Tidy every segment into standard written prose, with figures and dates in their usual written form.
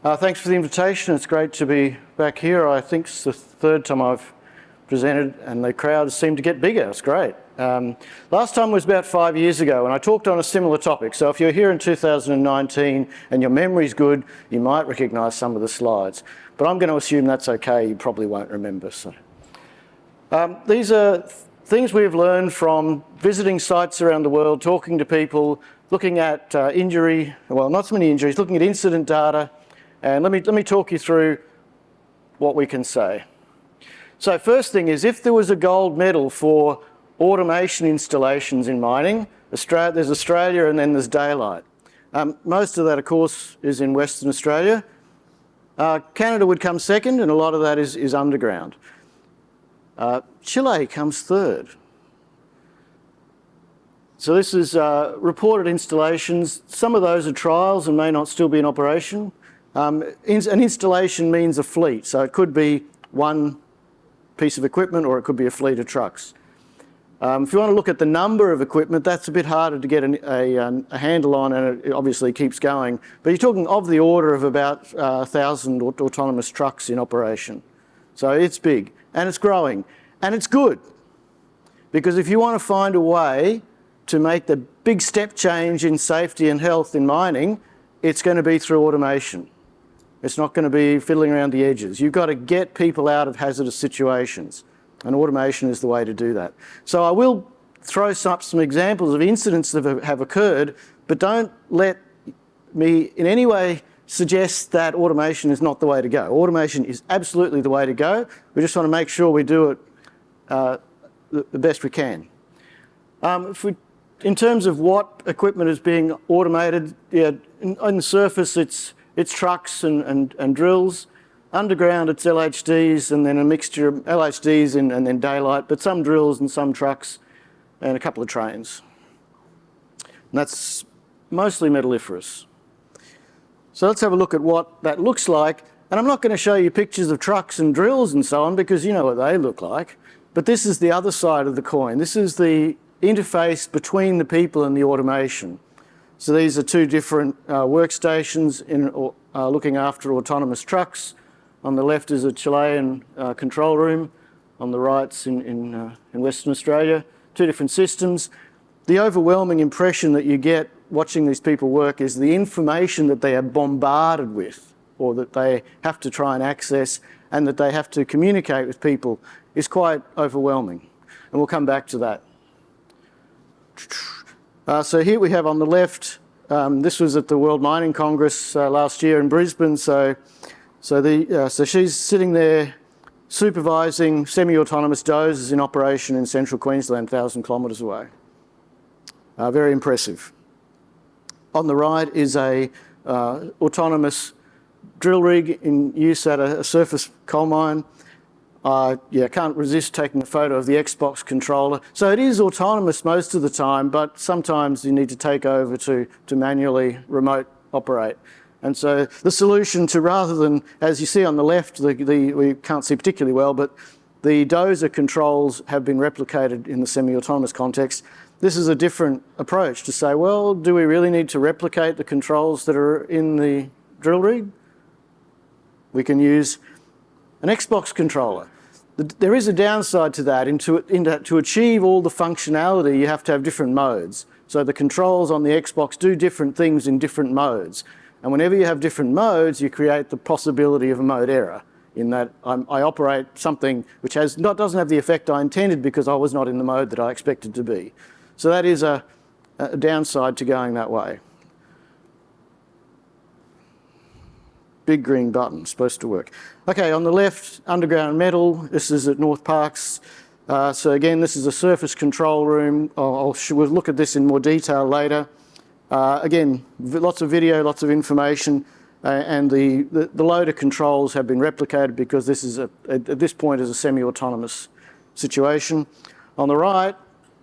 Thanks for the invitation. It's great to be back here. I think it's the third time I've presented and the crowds seem to get bigger. It's great. Last time was about 5 years ago and I talked on a similar topic. So if you're here in 2019 and your memory's good, you might recognise some of the slides. But I'm going to assume that's okay. You probably won't remember. So these are things we've learned from visiting sites around the world, talking to people, looking at injury, well, not so many injuries, looking at incident data. And let me talk you through what we can say. So first thing is, if there was a gold medal for automation installations in mining, there's Australia and then there's daylight. Most of that, of course, is in Western Australia. Canada would come second, and a lot of that is underground. Chile comes third. So this is reported installations. Some of those are trials and may not still be in operation. An installation means a fleet, so it could be one piece of equipment or it could be a fleet of trucks. If you want to look at the number of equipment, that's a bit harder to get a handle on, and it obviously keeps going. But you're talking of the order of about 1,000 autonomous trucks in operation. So it's big, and it's growing, and it's good. Because if you want to find a way to make the big step change in safety and health in mining, it's going to be through automation. It's not going to be fiddling around the edges. You've got to get people out of hazardous situations, and automation is the way to do that. So I will throw up some examples of incidents that have occurred, but don't let me in any way suggest that automation is not the way to go. Automation is absolutely the way to go. We just want to make sure we do it the best we can. In terms of what equipment is being automated, yeah, on the surface it's trucks and drills. Underground it's LHDs and then a mixture of LHDs and then daylight, but some drills and some trucks and a couple of trains. And that's mostly metalliferous. So let's have a look at what that looks like. And I'm not going to show you pictures of trucks and drills and so on because you know what they look like. But this is the other side of the coin. This is the interface between the people and the automation. So these are two different workstations looking after autonomous trucks. On the left is a Chilean control room. On the right's in Western Australia. Two different systems. The overwhelming impression that you get watching these people work is the information that they are bombarded with, or that they have to try and access, and that they have to communicate with people is quite overwhelming. And we'll come back to that. So here we have on the left, this was at the World Mining Congress last year in Brisbane. So she's sitting there supervising semi-autonomous dozers in operation in central Queensland, 1,000 kilometres away. Very impressive. On the right is a autonomous drill rig in use at a surface coal mine. Can't resist taking a photo of the Xbox controller. So it is autonomous most of the time, but sometimes you need to take over to manually remote operate. And so the solution to, rather than, as you see on the left, we can't see particularly well, but the dozer controls have been replicated in the semi-autonomous context. This is a different approach to say, well, do we really need to replicate the controls that are in the drill rig? We can use an Xbox controller. There is a downside to that. To achieve all the functionality, you have to have different modes. So the controls on the Xbox do different things in different modes. And whenever you have different modes, you create the possibility of a mode error, in that I operate something which doesn't have the effect I intended because I was not in the mode that I expected to be. So that is a downside to going that way. Big green button, supposed to work. Okay, on the left, underground metal. This is at North Parks. So again, this is a surface control room. We'll look at this in more detail later. Again, lots of video, lots of information, and the loader controls have been replicated because this is at this point is a semi-autonomous situation. On the right,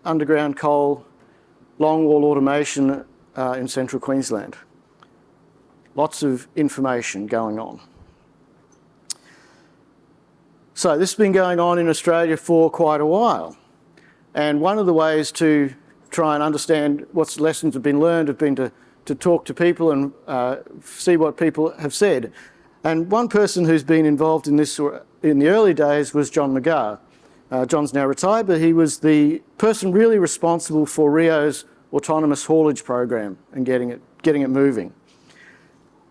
underground coal, longwall automation in central Queensland. Lots of information going on. So this has been going on in Australia for quite a while. And one of the ways to try and understand what lessons have been learned have been to to talk to people and see what people have said. And one person who's been involved in this in the early days was John McGaha. John's now retired, but he was the person really responsible for Rio's autonomous haulage program and getting it moving.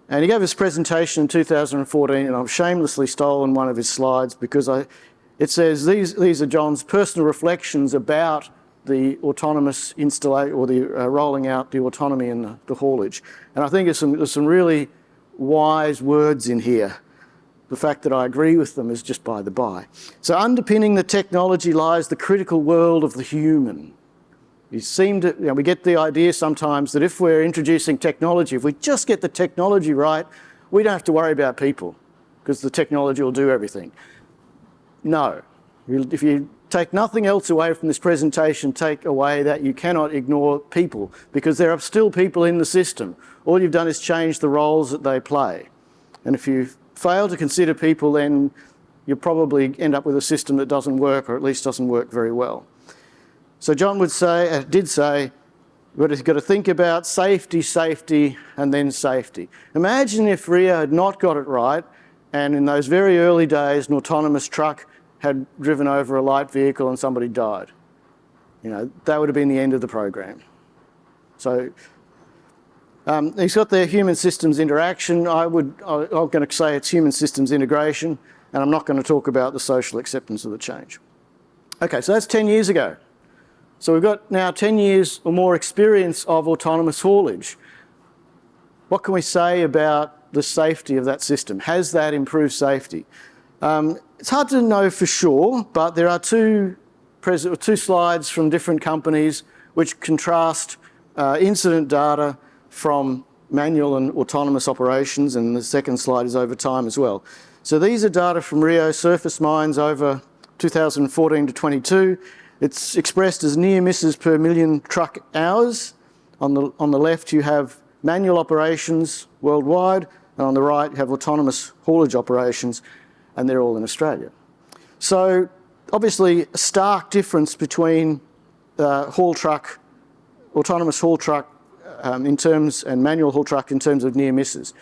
And he gave his presentation in 2014, and I've shamelessly stolen one of his slides because it says these are John's personal reflections about the autonomous installation, or the rolling out the autonomy and the haulage. And I think there's some really wise words in here. The fact that I agree with them is just by the by. So underpinning the technology lies the critical world of the human. We get the idea sometimes that if we're introducing technology, if we just get the technology right, we don't have to worry about people because the technology will do everything. No. If you take nothing else away from this presentation, take away that you cannot ignore people, because there are still people in the system. All you've done is change the roles that they play. And if you fail to consider people, then you'll probably end up with a system that doesn't work, or at least doesn't work very well. So John did say, we've got to think about safety, safety, and then safety. Imagine if Rio had not got it right, and in those very early days, an autonomous truck had driven over a light vehicle and somebody died. That would have been the end of the program. So he's got the human systems interaction. I'm going to say it's human systems integration, and I'm not going to talk about the social acceptance of the change. Okay, so that's 10 years ago. So we've got now 10 years or more experience of autonomous haulage. What can we say about the safety of that system? Has that improved safety? It's hard to know for sure, but there are two slides from different companies which contrast incident data from manual and autonomous operations, and the second slide is over time as well. So these are data from Rio surface mines over 2014 to 22. It's expressed as near misses per million truck hours. On the left you have manual operations worldwide, and on the right you have autonomous haulage operations, and they're all in Australia. So obviously a stark difference between autonomous haul truck in terms, and manual haul truck in terms of near misses.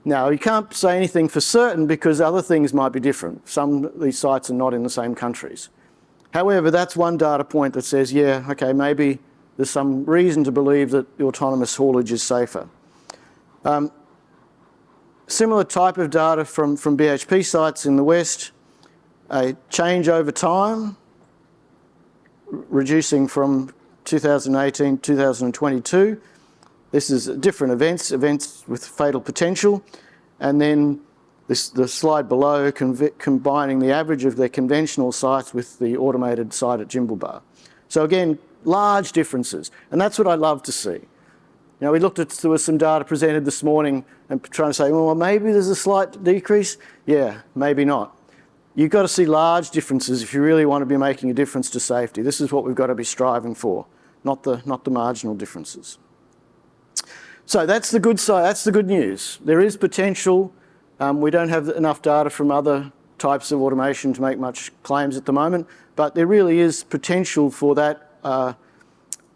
Now you can't say anything for certain because other things might be different. Some of these sites are not in the same countries. However, that's one data point that says, yeah, okay, maybe there's some reason to believe that the autonomous haulage is safer. Similar type of data from BHP sites in the West, a change over time, reducing from 2018 to 2022. This is different events with fatal potential, and then the slide below combining the average of the conventional sites with the automated site at Jimblebar. So again, large differences, and that's what I love to see. There was some data presented this morning and trying to say, well, maybe there's a slight decrease. Yeah, maybe not. You've got to see large differences if you really want to be making a difference to safety. This is what we've got to be striving for, not the marginal differences. So that's the good side. That's the good news. There is potential. We don't have enough data from other types of automation to make much claims at the moment, but there really is potential for that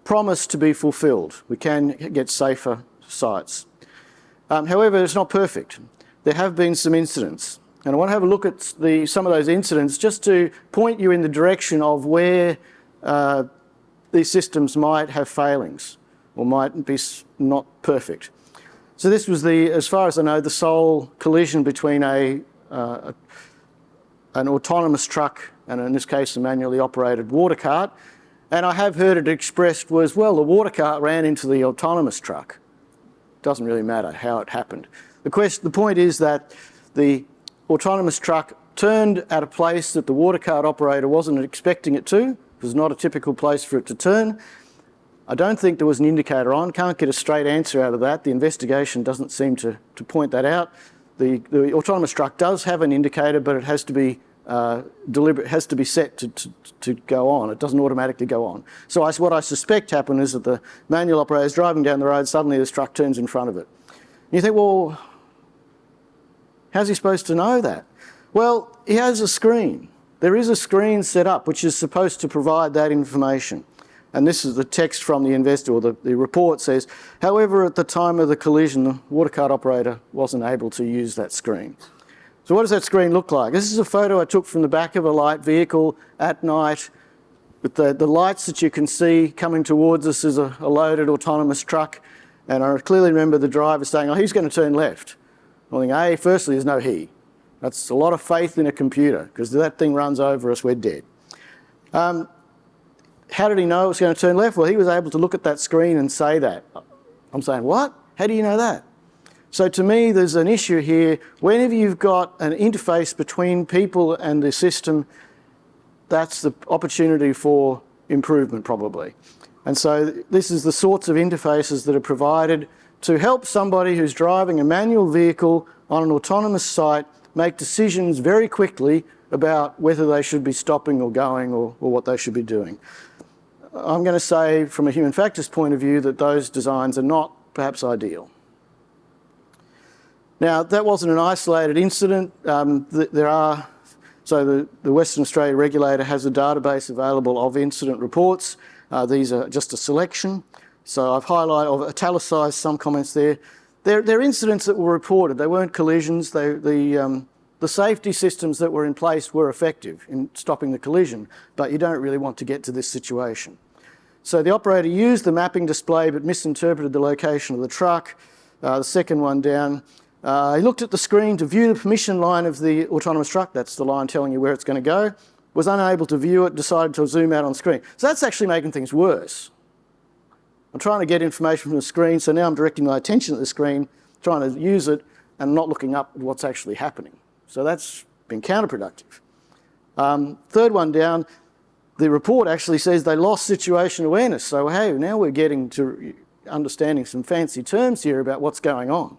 promise to be fulfilled. We can get safer sites. However, it's not perfect. There have been some incidents, and I want to have a look at some of those incidents just to point you in the direction of where these systems might have failings or might be not perfect. So this was as far as I know, the sole collision between an autonomous truck and, in this case, a manually operated water cart. And I have heard it expressed was, well, the water cart ran into the autonomous truck. Doesn't really matter how it happened. The point is that the autonomous truck turned at a place that the water cart operator wasn't expecting it to. It was not a typical place for it to turn. I don't think there was an indicator on. Can't get a straight answer out of that. The investigation doesn't seem to point that out. The autonomous truck does have an indicator, but it has to be deliberate, has to be set to go on. It doesn't automatically go on. So what I suspect happened is that the manual operator is driving down the road, suddenly this truck turns in front of it. And you think, well, how's he supposed to know that? Well, he has a screen. There is a screen set up which is supposed to provide that information. And this is the text from the investor, or the report says, however, at the time of the collision, the water cart operator wasn't able to use that screen. So what does that screen look like? This is a photo I took from the back of a light vehicle at night, with the lights that you can see coming towards us is a loaded autonomous truck. And I clearly remember the driver saying, oh, he's going to turn left. I think, firstly, there's no he. That's a lot of faith in a computer, because if that thing runs over us, we're dead. How did he know it was going to turn left? Well, he was able to look at that screen and say that. I'm saying, what? How do you know that? So to me, there's an issue here. Whenever you've got an interface between people and the system, that's the opportunity for improvement, probably. And so this is the sorts of interfaces that are provided to help somebody who's driving a manual vehicle on an autonomous site make decisions very quickly about whether they should be stopping or going, or what they should be doing. I'm going to say, from a human factors point of view, that those designs are not perhaps ideal. Now, that wasn't an isolated incident. So the Western Australia regulator has a database available of incident reports. These are just a selection. So I've highlighted, I've italicised some comments there. They're incidents that were reported. They weren't collisions. The safety systems that were in place were effective in stopping the collision, but you don't really want to get to this situation. So the operator used the mapping display but misinterpreted the location of the truck. The second one down. He looked at the screen to view the permission line of the autonomous truck. That's the line telling you where it's going to go. Was unable to view it, decided to zoom out on screen. So that's actually making things worse. I'm trying to get information from the screen, so now I'm directing my attention at the screen, trying to use it, and not looking up at what's actually happening. So that's been counterproductive. Third one down, the report actually says they lost situation awareness. So hey, now we're getting to understanding some fancy terms here about what's going on.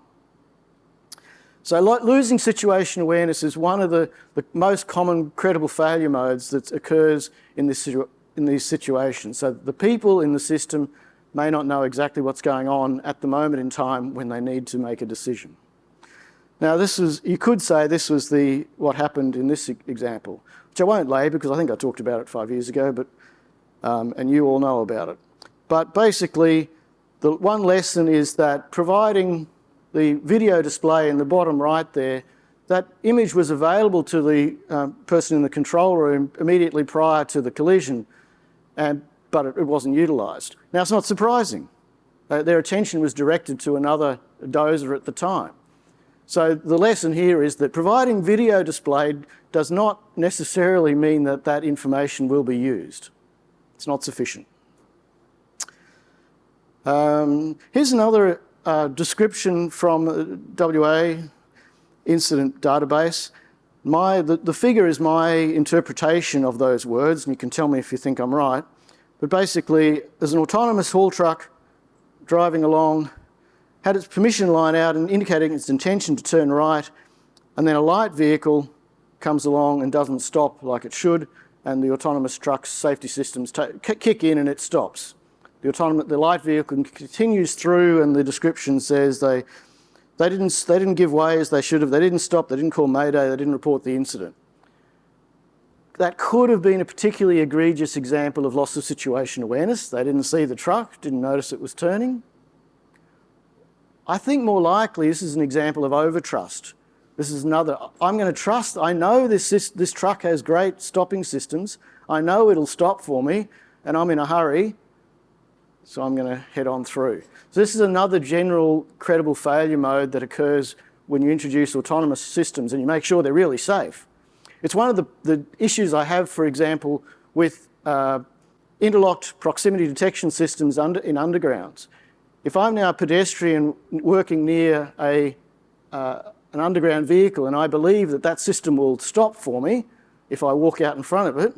So losing situation awareness is one of the most common credible failure modes that occurs in these situations. So the people in the system may not know exactly what's going on at the moment in time when they need to make a decision. Now, you could say this was what happened in this example, which I won't labour because I think I talked about it 5 years ago, and you all know about it. But basically, the one lesson is that providing the video display in the bottom right there, that image was available to the person in the control room immediately prior to the collision, but it wasn't utilised. Now, it's not surprising. Their attention was directed to another dozer at the time. So the lesson here is that providing video displayed does not necessarily mean that that information will be used. It's not sufficient. Here's another description from WA incident database. The figure is my interpretation of those words, and you can tell me if you think I'm right. But basically, there's an autonomous haul truck driving along, had its permission line out and indicating its intention to turn right, and then a light vehicle comes along and doesn't stop like it should, and the autonomous truck's safety systems kick in and it stops. The light vehicle continues through, and the description says they didn't give way as they should have, they didn't stop, they didn't call Mayday, they didn't report the incident. That could have been a particularly egregious example of loss of situation awareness. They didn't see the truck, didn't notice it was turning. I think more likely this is an example of overtrust. This is another, I'm going to trust, I know this truck has great stopping systems, I know it'll stop for me, and I'm in a hurry, so I'm going to head on through. So this is another general credible failure mode that occurs when you introduce autonomous systems and you make sure they're really safe. It's one of the issues I have, for example, with interlocked proximity detection systems in undergrounds. If I'm now a pedestrian working near an underground vehicle and I believe that system will stop for me if I walk out in front of it,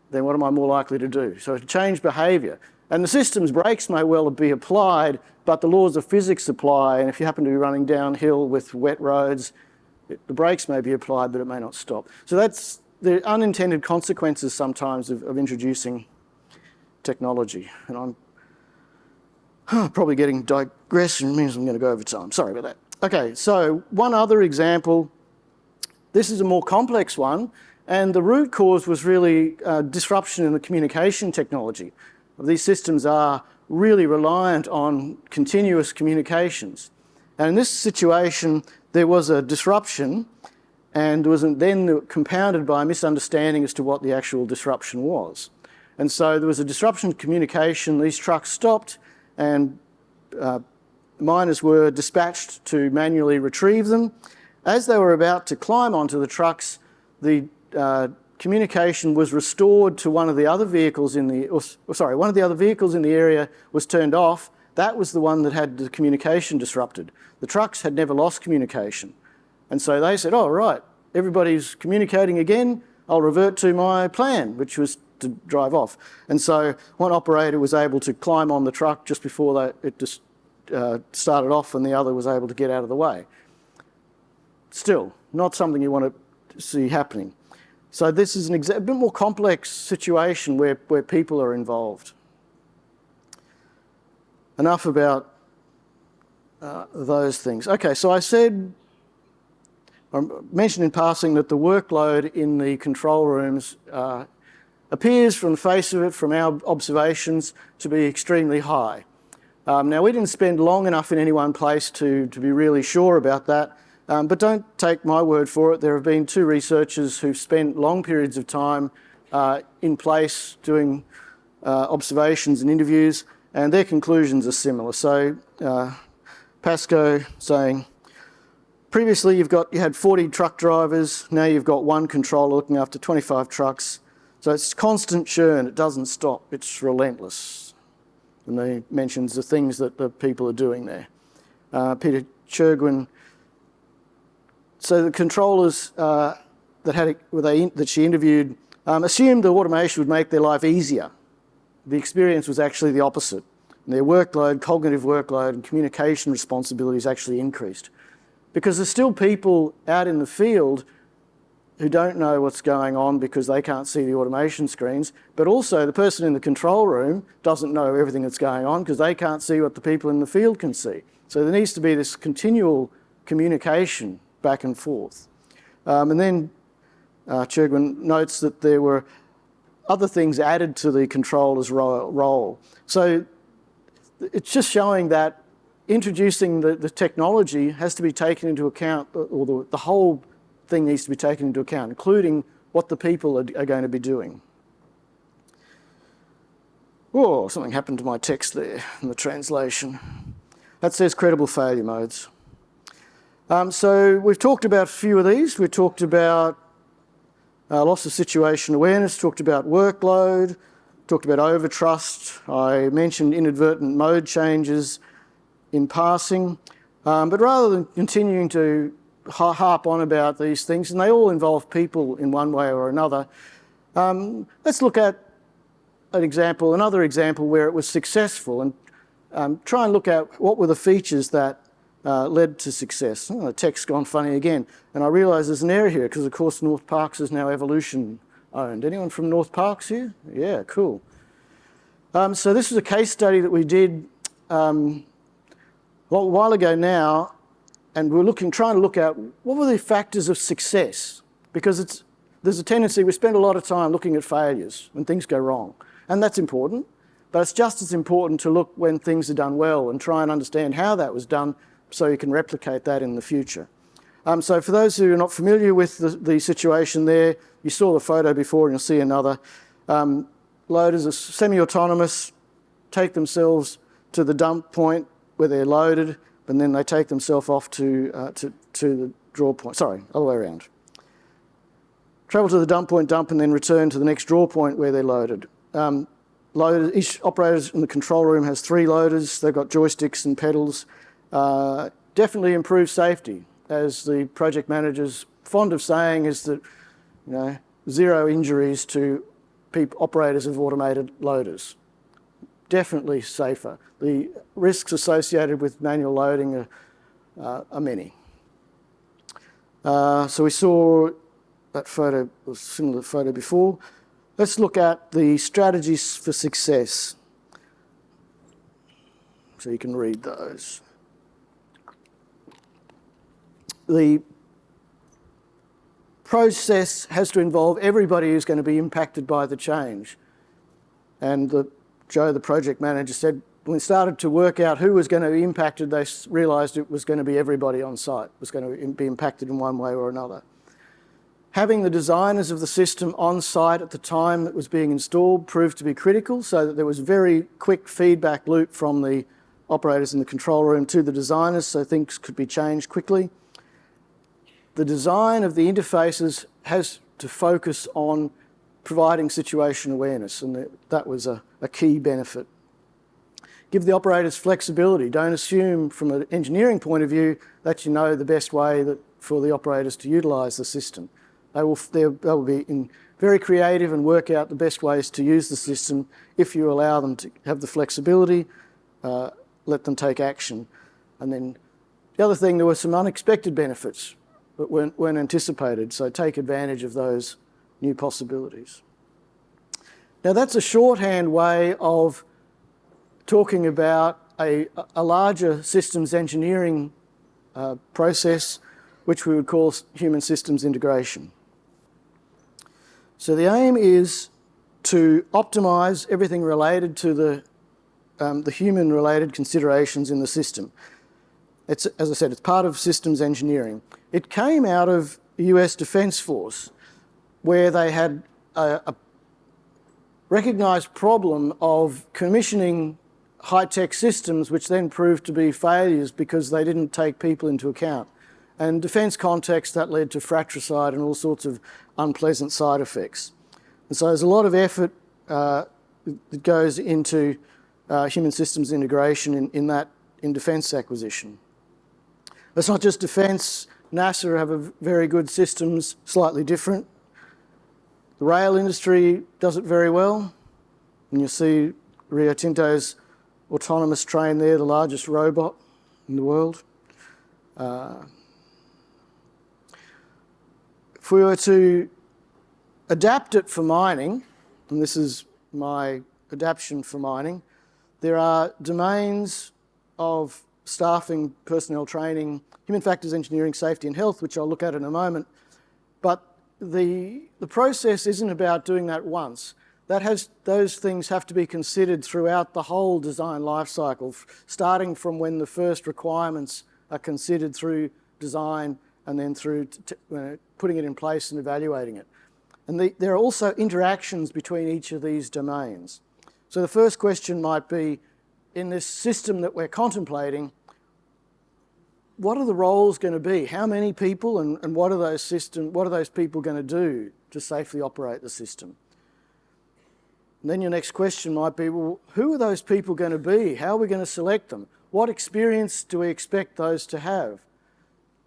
then what am I more likely to do? So to change behaviour. And the system's brakes may well be applied, but the laws of physics apply, and if you happen to be running downhill with wet roads, the brakes may be applied, but it may not stop. So that's the unintended consequences sometimes of introducing technology. And I'm probably getting digression, means I'm going to go over time. Sorry about that. Okay, so one other example. This is a more complex one, and the root cause was really disruption in the communication technology. these systems are really reliant on continuous communications. And in this situation, there was a disruption, and was then compounded by a misunderstanding as to what the actual disruption was. And so there was a disruption in communication, these trucks stopped, and miners were dispatched to manually retrieve them. As they were about to climb onto the trucks, the communication was restored to one of the other vehicles in the, one of the other vehicles in the area was turned off. That was the one that had the communication disrupted. The trucks had never lost communication. And so they said, oh, right, everybody's communicating again, I'll revert to my plan, which was to drive off. And so one operator was able to climb on the truck just before it just started off, and the other was able to get out of the way. Still, not something you want to see happening. So this is a bit more complex situation where people are involved. Enough about those things. Okay, so I mentioned in passing that the workload in the control rooms appears from the face of it, from our observations, to be extremely high. Now, we didn't spend long enough in any one place to be really sure about that, but don't take my word for it. There have been two researchers who've spent long periods of time in place doing observations and interviews, and their conclusions are similar. So Pascoe saying, previously you had 40 truck drivers, now you've got one controller looking after 25 trucks. So it's constant churn, it doesn't stop, it's relentless. And he mentions the things that the people are doing there. Peter Chergwin, so the controllers that she interviewed assumed the automation would make their life easier. The experience was actually the opposite. And their workload, cognitive workload, and communication responsibilities actually increased. Because there's still people out in the field who don't know what's going on because they can't see the automation screens, but also the person in the control room doesn't know everything that's going on because they can't see what the people in the field can see. So there needs to be this continual communication back and forth. And then Chergwin notes that there were other things added to the controller's role. So it's just showing that introducing the technology has to be taken into account, or the whole thing needs to be taken into account, including what the people are going to be doing. Oh, something happened to my text there in the translation. That says credible failure modes. So we've talked about a few of these. We talked about loss of situation awareness, talked about workload, talked about overtrust. I mentioned inadvertent mode changes in passing. But rather than continuing to harp on about these things, and they all involve people in one way or another, let's look at another example where it was successful, and try and look at what were the features that led to success. Oh, the text's gone funny again. And I realise there's an error here because, of course, North Parkes is now Evolution owned. Anyone from North Parkes here? Yeah, cool. So this was a case study that we did a while ago now, and we're trying to look at what were the factors of success, because there's a tendency, we spend a lot of time looking at failures when things go wrong, and that's important, but it's just as important to look when things are done well and try and understand how that was done so you can replicate that in the future. So for those who are not familiar with the situation there, you saw the photo before and you'll see another. Loaders are semi-autonomous, take themselves to the dump point where they're loaded, and then they take themselves off to the draw point. Sorry, other way around. Travel to the dump point, dump, and then return to the next draw point where they're loaded. Each operator in the control room has 3 loaders. They've got joysticks and pedals. Definitely improves safety, as the project manager's fond of saying, is that, you know, 0 injuries to operators of automated loaders. Definitely safer. The risks associated with manual loading are many. So we saw that photo, was similar photo before. Let's look at the strategies for success. So you can read those. The process has to involve everybody who's going to be impacted by the change. And the Joe, the project manager, said when we started to work out who was going to be impacted, they realised it was going to be everybody on site, was going to be impacted in one way or another. Having the designers of the system on site at the time that was being installed proved to be critical, so that there was very quick feedback loop from the operators in the control room to the designers, so things could be changed quickly. The design of the interfaces has to focus on providing situation awareness, and that was a key benefit. Give the operators flexibility. Don't assume from an engineering point of view that you know the best way for the operators to utilise the system. They will be very creative and work out the best ways to use the system if you allow them to have the flexibility, let them take action. And then the other thing, there were some unexpected benefits that weren't anticipated, so take advantage of those new possibilities. Now that's a shorthand way of talking about a larger systems engineering process, which we would call human systems integration. So the aim is to optimise everything related to the human-related considerations in the system. It's, as I said, it's part of systems engineering. It came out of the US Defence Force, where they had a recognised problem of commissioning high-tech systems which then proved to be failures because they didn't take people into account. And in defence context, that led to fratricide and all sorts of unpleasant side effects. And so there's a lot of effort that goes into human systems integration in defence acquisition. It's not just defence. NASA have a very good systems, slightly different. The rail industry does it very well. And you see Rio Tinto's autonomous train there, the largest robot in the world. If we were to adapt it for mining, and this is my adaptation for mining, there are domains of staffing, personnel training, human factors engineering, safety and health, which I'll look at in a moment. But the process isn't about doing that once. Those things have to be considered throughout the whole design life cycle, starting from when the first requirements are considered through design and then through putting it in place and evaluating it. And there are also interactions between each of these domains. So the first question might be, in this system that we're contemplating, what are the roles going to be? How many people and what are those people going to do to safely operate the system? And then your next question might be, well, who are those people going to be? How are we going to select them? What experience do we expect those to have?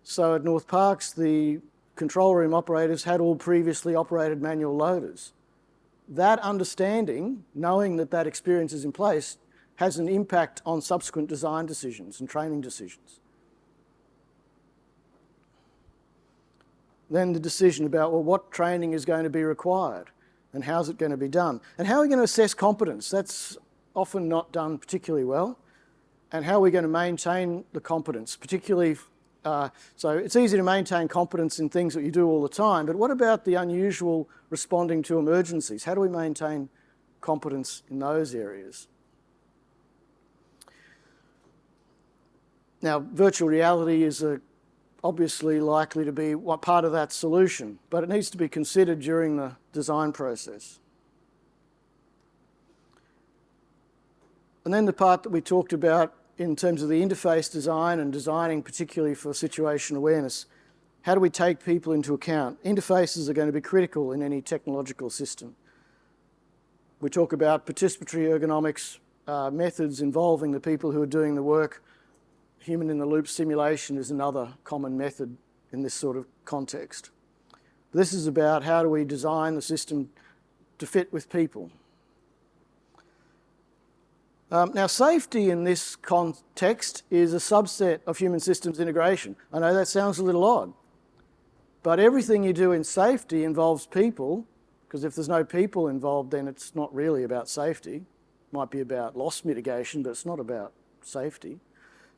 So at North Parkes, the control room operators had all previously operated manual loaders. That understanding, knowing that that experience is in place, has an impact on subsequent design decisions and training decisions. Then the decision about, well, what training is going to be required and how's it going to be done? And how are we going to assess competence? That's often not done particularly well. And how are we going to maintain the competence, particularly, so it's easy to maintain competence in things that you do all the time, but what about the unusual responding to emergencies? How do we maintain competence in those areas? Now, virtual reality is obviously likely to be part of that solution, but it needs to be considered during the design process. And then the part that we talked about in terms of the interface design and designing particularly for situation awareness, how do we take people into account? Interfaces are going to be critical in any technological system. We talk about participatory ergonomics methods involving the people who are doing the work. Human-in-the-loop simulation is another common method in this sort of context. This is about how do we design the system to fit with people. Now, safety in this context is a subset of human systems integration. I know that sounds a little odd, but everything you do in safety involves people, because if there's no people involved, then it's not really about safety. It might be about loss mitigation, but it's not about safety.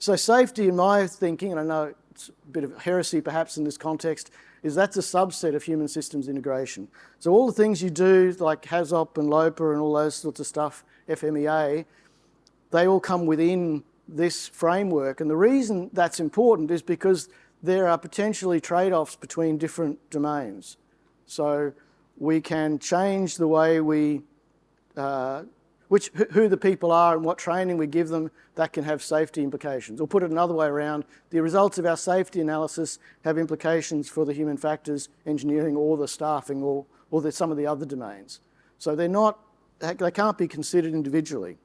So safety, in my thinking, and I know it's a bit of heresy perhaps in this context, is that's a subset of human systems integration. So all the things you do, like HAZOP and LOPA and all those sorts of stuff, FMEA, they all come within this framework. And the reason that's important is because there are potentially trade-offs between different domains. So we can change the way we, who the people are and what training we give them. That can have safety implications. Or put it another way around, the results of our safety analysis have implications for the human factors, engineering, or the staffing, or some of the other domains. So they can't be considered individually.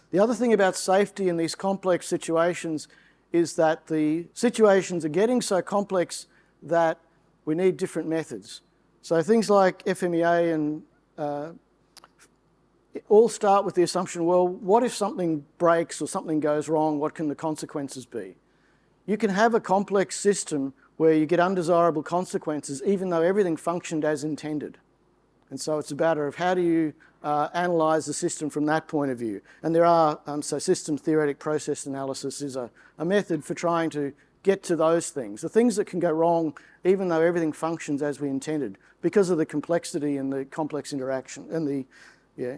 The other thing about safety in these complex situations is that the situations are getting so complex that we need different methods. So things like FMEA and all start with the assumption, well, what if something breaks or something goes wrong? What can the consequences be? You can have a complex system where you get undesirable consequences even though everything functioned as intended. And so it's a matter of how do you analyse the system from that point of view. And there are, so system theoretic process analysis is a method for trying to get to those things, the things that can go wrong even though everything functions as we intended because of the complexity and the complex interaction and the, yeah.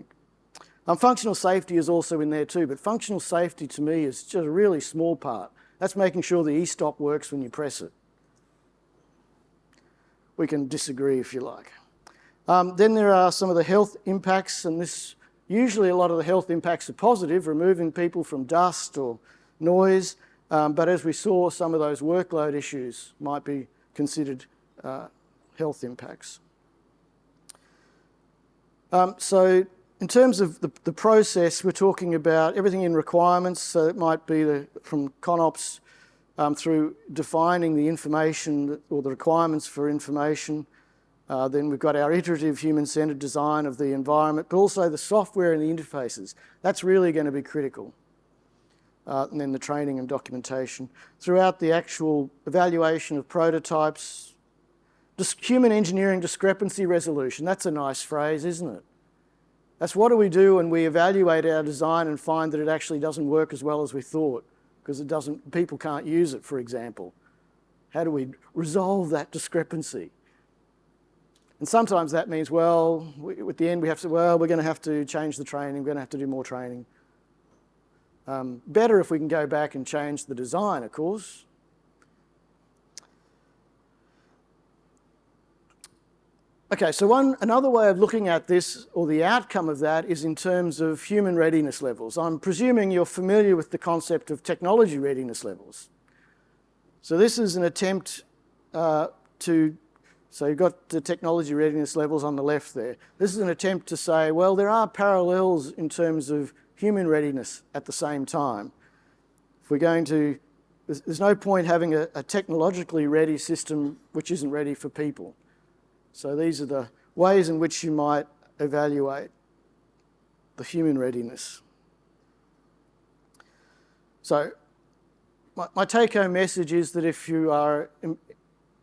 Functional safety is also in there too, but functional safety to me is just a really small part. That's making sure the e-stop works when you press it. We can disagree if you like. Then there are some of the health impacts, and usually a lot of the health impacts are positive, removing people from dust or noise, but as we saw, some of those workload issues might be considered health impacts. So in terms of the process, we're talking about everything in requirements, so it might be from ConOps through defining the information or the requirements for information. Then we've got our iterative human-centred design of the environment, but also the software and the interfaces. That's really going to be critical. And then the training and documentation. Throughout the actual evaluation of prototypes, human engineering discrepancy resolution, that's a nice phrase, isn't it? That's what do we do when we evaluate our design and find that it actually doesn't work as well as we thought, because people can't use it, for example. How do we resolve that discrepancy? And sometimes that means, well, at the end we have to, well, we're going to have to change the training, we're going to have to do more training. Better if we can go back and change the design, of course. Okay, so another way of looking at this, or the outcome of that, is in terms of human readiness levels. I'm presuming you're familiar with the concept of technology readiness levels. So this is an attempt so you've got the technology readiness levels on the left there. This is an attempt to say, well, there are parallels in terms of human readiness at the same time. If we're going to, there's no point having a technologically ready system which isn't ready for people. So these are the ways in which you might evaluate the human readiness. So my take-home message is that if you are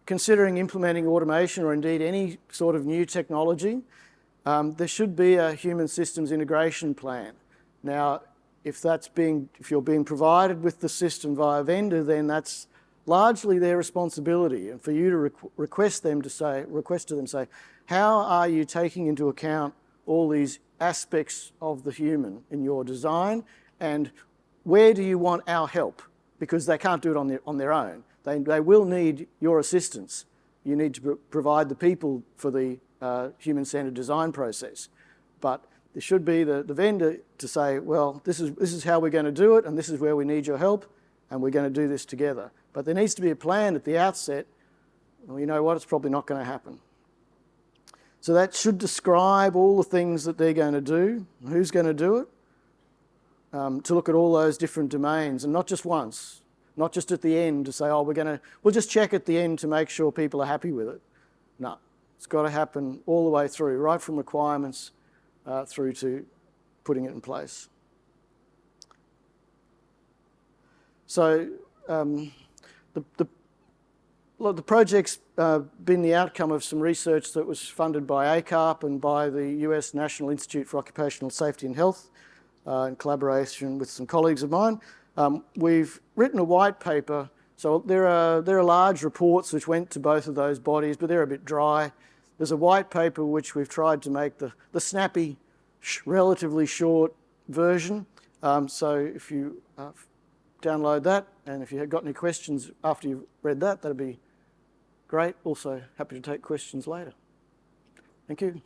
considering implementing automation or indeed any sort of new technology, there should be a human systems integration plan. Now, if you're being provided with the system via vendor, then that's largely their responsibility, and for you to request to them, say, how are you taking into account all these aspects of the human in your design, and where do you want our help? Because they can't do it on their own. They will need your assistance. You need to provide the people for the human-centered design process. But there should be the vendor to say, well, this is how we're going to do it, and this is where we need your help, and we're going to do this together. But there needs to be a plan at the outset. Well, you know what? It's probably not going to happen. So that should describe all the things that they're going to do, who's going to do it, to look at all those different domains, and not just once, not just at the end to say, oh, we'll just check at the end to make sure people are happy with it. No, it's got to happen all the way through, right from requirements through to putting it in place. So the project's been the outcome of some research that was funded by ACARP and by the US National Institute for Occupational Safety and Health in collaboration with some colleagues of mine. We've written a white paper, so there are large reports which went to both of those bodies, but they're a bit dry. There's a white paper which we've tried to make the snappy, relatively short version. So if you download that, and if you've got any questions after you've read that, that'd be great. Also happy to take questions later. Thank you.